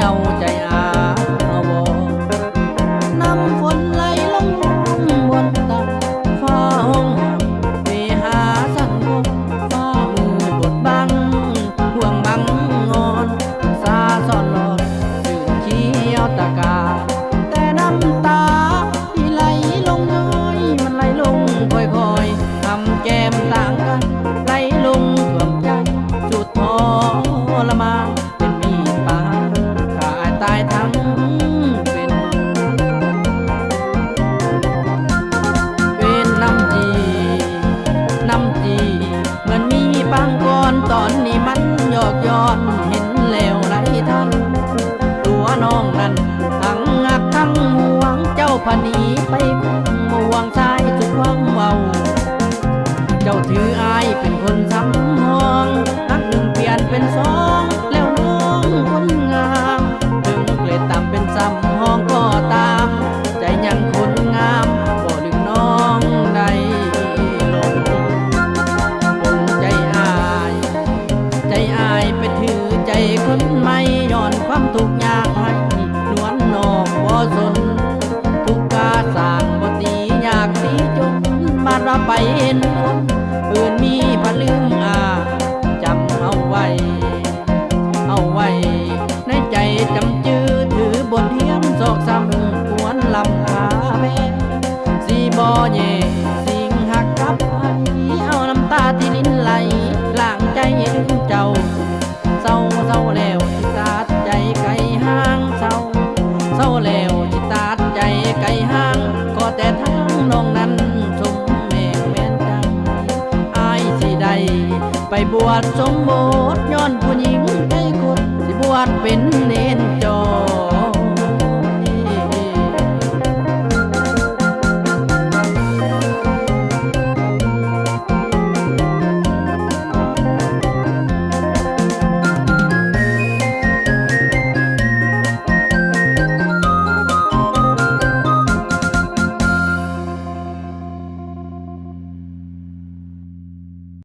าใจอาโวน้ำฝนไหลลงบนตักฟ้าห้องไปหาสันบกฟ้ามือบดบังห่วงบังงอนซาซ่อนหลอดสื่นเขียวตะกาแต่น้ำตาที่ไหลลงน้อยมันไหลลงค่อยๆทำแก้มต่างกันไหลลงท่วมใจสุดทรมานเป็นมีดปาดขาดตายทั้งเป็นน้ำจีเหมือนมีปางก่อนตอนนี้มันหยอกย้อนเห็นแล้วไรทันตัวน้องนั้นทั้งหักทั้งห่วงเจ้าพนีไปห่วงชายทุกความเมาเจ้าถืออายเป็นคนสำห้องหักหนึ่งเปลี่ยนเป็นสองแล้วน้องคนงามถึงเกล็ดต่ำเป็นซ้ำห้องก็ตามใจยังคนงามบ่ลืมน้องใดลงผมใจอายไปถือใจคนไม่ย้อนความทุกข์ยากให้นวลนอกบ่สนทุกกาสร้างบ่ตีอยากตีจนบาดว่าไปเห็นคนอื่นมีพะลืมจำเอาไว้ในใจจำจื้อถือบทเรียนสอกซ้ำควรลำขาแม่สีบ่เย่สิ่งหักกับไผเอาน้ำตาที่ลิ้นไหลล้างใจให้ดึงเจ้าเศร้าแล้วที่ตัดใจไกลห่างเศร้าแล้วที่ตัดใจไกลห่างก็แต่ทางน้องนั้นสมแม่แม่นจังอายสิได้ไปบวชสมโภชย้อนผู้หญิงใจคนสิบวชเป็น